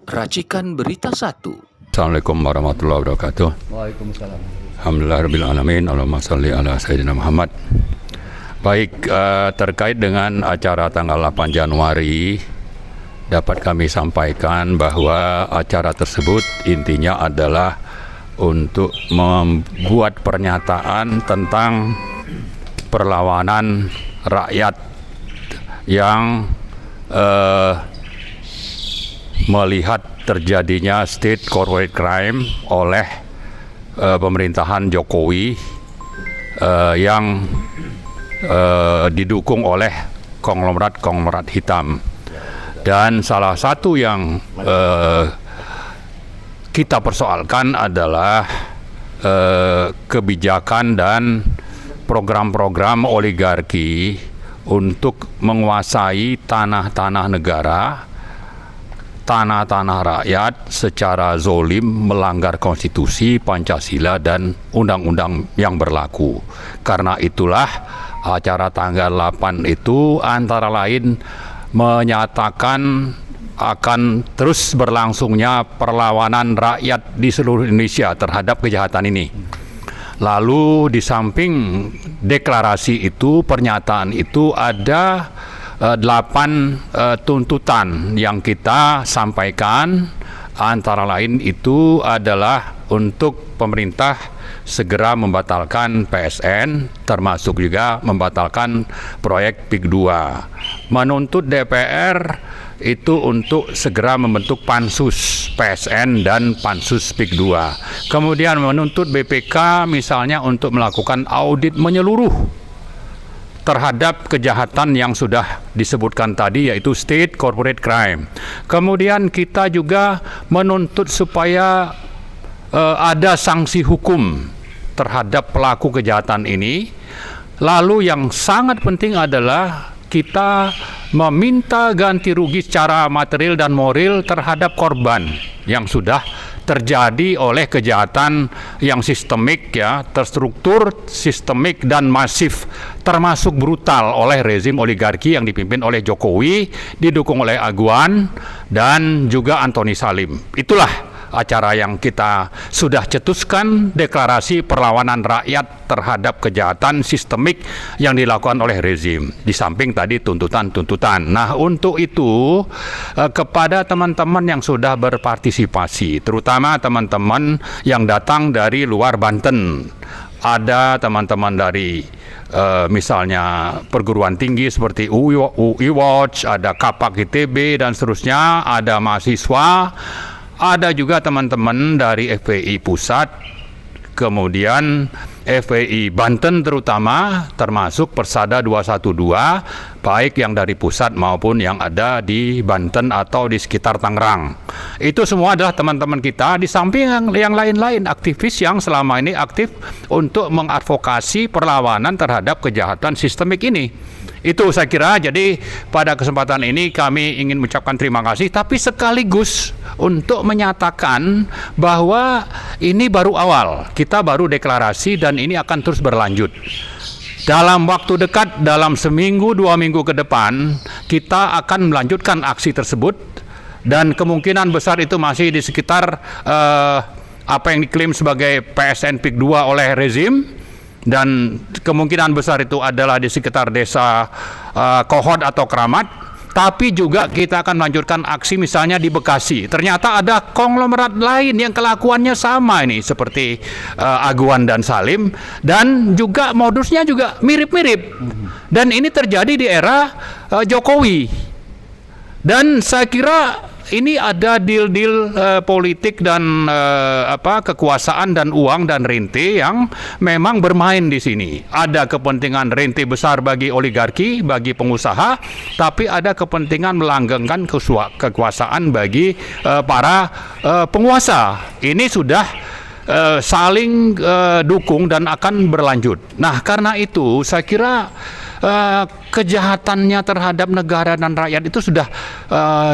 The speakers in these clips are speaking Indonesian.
Racikan Berita 1. Assalamualaikum warahmatullahi wabarakatuh. Waalaikumsalam. Alhamdulillahirrahmanirrahim. Allahumma sholli ala Sayyidina Muhammad. Baik, terkait dengan acara tanggal 8 Januari, dapat kami sampaikan bahwa acara tersebut intinya adalah untuk membuat pernyataan tentang perlawanan rakyat yang melihat terjadinya state corporate crime oleh pemerintahan Jokowi yang didukung oleh konglomerat hitam. Dan salah satu yang kita persoalkan adalah kebijakan dan program-program oligarki untuk menguasai tanah-tanah negara, tanah-tanah rakyat secara zolim, melanggar konstitusi, Pancasila, dan undang-undang yang berlaku. Karena itulah acara tanggal 8 itu antara lain menyatakan akan terus berlangsungnya perlawanan rakyat di seluruh Indonesia terhadap kejahatan ini. Lalu di samping deklarasi itu, pernyataan itu ada 8 tuntutan yang kita sampaikan. Antara lain itu adalah untuk pemerintah segera membatalkan PSN, termasuk juga membatalkan proyek PIK 2. Menuntut DPR itu untuk segera membentuk pansus PSN dan pansus PIK 2. Kemudian menuntut BPK misalnya untuk melakukan audit menyeluruh terhadap kejahatan yang sudah disebutkan tadi, yaitu state corporate crime. Kemudian kita juga menuntut supaya ada sanksi hukum terhadap pelaku kejahatan ini. Lalu yang sangat penting adalah kita meminta ganti rugi secara material dan moral terhadap korban yang sudah terjadi oleh kejahatan yang sistemik, ya, terstruktur, sistemik, dan masif, termasuk brutal oleh rezim oligarki yang dipimpin oleh Jokowi, didukung oleh Aguan dan juga Antoni Salim. Itulah acara yang kita sudah cetuskan, deklarasi perlawanan rakyat terhadap kejahatan sistemik yang dilakukan oleh rezim, di samping tadi tuntutan-tuntutan. Nah, untuk itu kepada teman-teman yang sudah berpartisipasi, terutama teman-teman yang datang dari luar Banten, ada teman-teman dari misalnya perguruan tinggi seperti UI Watch, ada Kapak ITB dan seterusnya, ada mahasiswa, ada juga teman-teman dari FPI Pusat, kemudian FPI Banten terutama, termasuk Persada 212, baik yang dari pusat maupun yang ada di Banten atau di sekitar Tangerang. Itu semua adalah teman-teman kita, di samping yang lain-lain, aktivis yang selama ini aktif untuk mengadvokasi perlawanan terhadap kejahatan sistemik ini. Itu saya kira. Jadi pada kesempatan ini kami ingin mengucapkan terima kasih, tapi sekaligus untuk menyatakan bahwa ini baru awal, kita baru deklarasi dan ini akan terus berlanjut. Dalam waktu dekat, dalam seminggu 2 minggu ke depan, kita akan melanjutkan aksi tersebut, dan kemungkinan besar itu masih di sekitar apa yang diklaim sebagai PSN PIK 2 oleh rezim. Dan kemungkinan besar itu adalah di sekitar desa Kohod atau Keramat. Tapi juga kita akan melanjutkan aksi misalnya di Bekasi. Ternyata ada konglomerat lain yang kelakuannya sama ini, seperti Aguan dan Salim, dan juga modusnya juga mirip-mirip. Dan ini terjadi di era Jokowi. Dan saya kira ini ada deal-deal politik dan kekuasaan dan uang dan rente yang memang bermain di sini. Ada kepentingan rente besar bagi oligarki, bagi pengusaha, tapi ada kepentingan melanggengkan kekuasaan bagi para penguasa. Ini sudah saling dukung dan akan berlanjut. Nah, karena itu saya kira kejahatannya terhadap negara dan rakyat itu sudah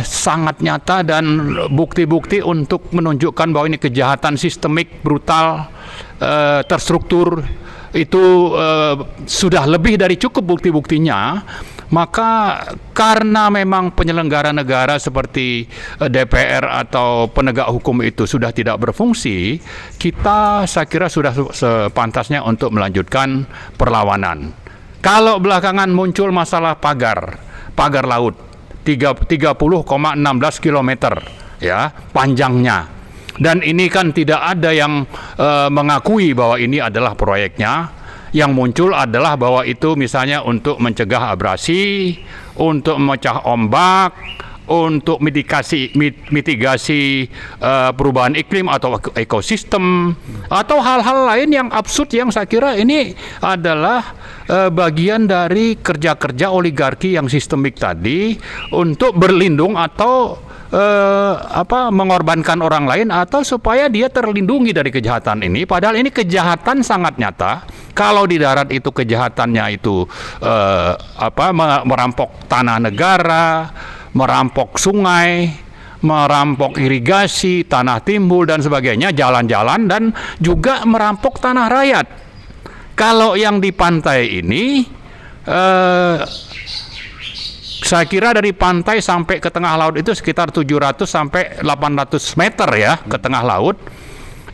sangat nyata, dan bukti-bukti untuk menunjukkan bahwa ini kejahatan sistemik, brutal, terstruktur, itu sudah lebih dari cukup bukti-buktinya. Maka karena memang penyelenggara negara seperti DPR atau penegak hukum itu sudah tidak berfungsi, saya kira sudah sepantasnya untuk melanjutkan perlawanan. Kalau belakangan muncul masalah pagar laut 30,16 km ya panjangnya, dan ini kan tidak ada yang mengakui bahwa ini adalah proyeknya. Yang muncul adalah bahwa itu misalnya untuk mencegah abrasi, untuk memecah ombak, untuk mitigasi perubahan iklim atau ekosistem, atau hal-hal lain yang absurd yang saya kira ini adalah bagian dari kerja-kerja oligarki yang sistemik tadi untuk berlindung atau mengorbankan orang lain atau supaya dia terlindungi dari kejahatan ini. Padahal ini kejahatan sangat nyata. Kalau di darat itu kejahatannya itu merampok tanah negara, merampok sungai, merampok irigasi, tanah timbul dan sebagainya, jalan-jalan, dan juga merampok tanah rakyat. Kalau yang di pantai ini saya kira dari pantai sampai ke tengah laut itu sekitar 700 sampai 800 meter ya ke tengah laut.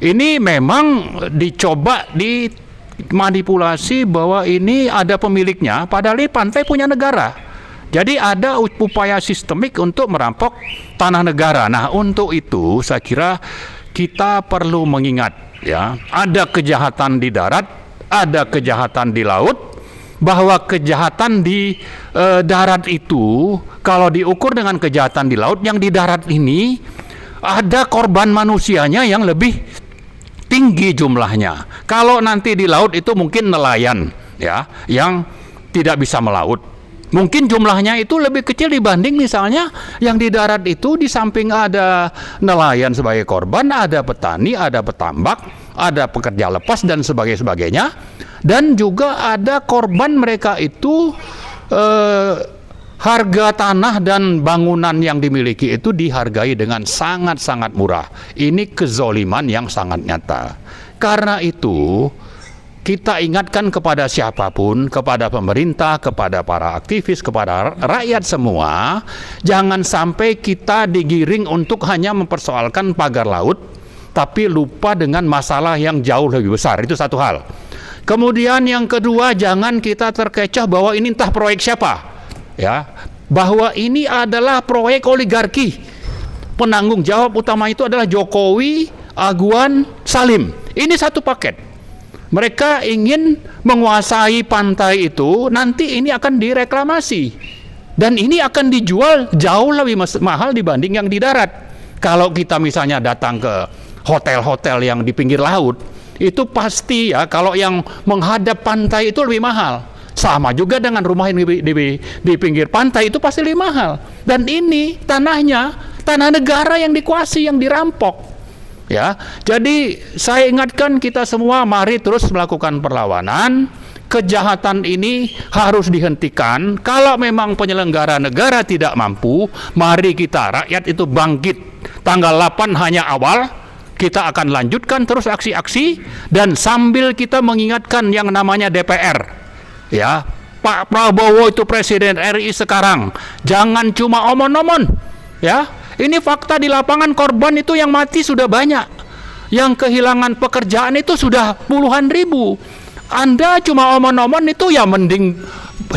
Ini memang dicoba dimanipulasi bahwa ini ada pemiliknya, padahal ini pantai punya negara. Jadi ada upaya sistemik untuk merampok tanah negara. Nah, untuk itu saya kira kita perlu mengingat ya, ada kejahatan di darat, ada kejahatan di laut. Bahwa kejahatan di darat itu kalau diukur dengan kejahatan di laut, yang di darat ini ada korban manusianya yang lebih tinggi jumlahnya. Kalau nanti di laut itu mungkin nelayan ya yang tidak bisa melaut, mungkin jumlahnya itu lebih kecil dibanding misalnya yang di darat itu. Di samping ada nelayan sebagai korban, ada petani, ada petambak, ada pekerja lepas dan sebagainya. Dan juga ada korban mereka itu harga tanah dan bangunan yang dimiliki itu dihargai dengan sangat-sangat murah. Ini kezoliman yang sangat nyata. Karena itu kita ingatkan kepada siapapun, kepada pemerintah, kepada para aktivis, kepada rakyat semua, jangan sampai kita digiring untuk hanya mempersoalkan pagar laut, tapi lupa dengan masalah yang jauh lebih besar. Itu satu hal. Kemudian yang kedua, jangan kita terkecoh bahwa ini entah proyek siapa, ya, bahwa ini adalah proyek oligarki. Penanggung jawab utama itu adalah Jokowi, Aguan, Salim. Ini satu paket. Mereka ingin menguasai pantai itu, nanti ini akan direklamasi. Dan ini akan dijual jauh lebih mahal dibanding yang di darat. Kalau kita misalnya datang ke hotel-hotel yang di pinggir laut, itu pasti ya, kalau yang menghadap pantai itu lebih mahal. Sama juga dengan rumah yang di pinggir pantai itu pasti lebih mahal. Dan ini tanahnya, tanah negara yang dikuasai, yang dirampok. Ya, jadi saya ingatkan kita semua, mari terus melakukan perlawanan. Kejahatan ini harus dihentikan. Kalau memang penyelenggara negara tidak mampu, mari kita rakyat itu bangkit. Tanggal 8 hanya awal. Kita akan lanjutkan terus aksi-aksi, dan sambil kita mengingatkan yang namanya DPR. Ya, Pak Prabowo itu Presiden RI sekarang. Jangan cuma omon-omon. Ya, ini fakta di lapangan, korban itu yang mati sudah banyak. Yang kehilangan pekerjaan itu sudah puluhan ribu. Anda cuma omon-omon itu ya mending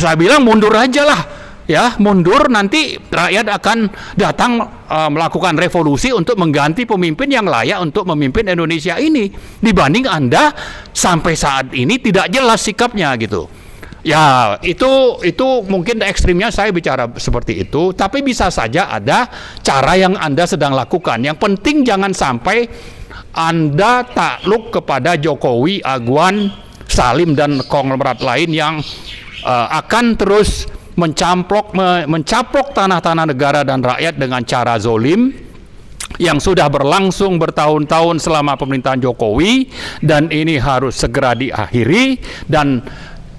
saya bilang mundur aja lah. Ya, mundur, nanti rakyat akan datang melakukan revolusi untuk mengganti pemimpin yang layak untuk memimpin Indonesia ini, dibanding Anda sampai saat ini tidak jelas sikapnya gitu. Ya, itu mungkin ekstrimnya saya bicara seperti itu, tapi bisa saja ada cara yang Anda sedang lakukan. Yang penting jangan sampai Anda takluk kepada Jokowi, Aguan, Salim dan konglomerat lain yang akan terus mencaplok tanah-tanah negara dan rakyat dengan cara zolim yang sudah berlangsung bertahun-tahun selama pemerintahan Jokowi, dan ini harus segera diakhiri. Dan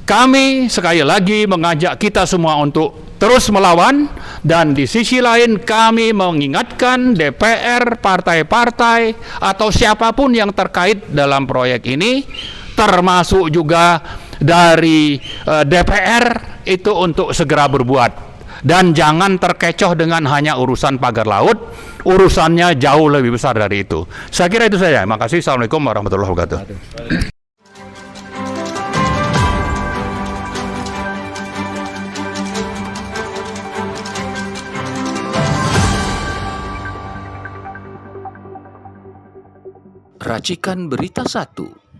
kami sekali lagi mengajak kita semua untuk terus melawan, dan di sisi lain kami mengingatkan DPR, partai-partai atau siapapun yang terkait dalam proyek ini, termasuk juga dari DPR itu untuk segera berbuat. Dan jangan terkecoh dengan hanya urusan pagar laut, urusannya jauh lebih besar dari itu. Saya kira itu saja. Terima kasih. Assalamualaikum warahmatullahi wabarakatuh. Racikan Berita 1.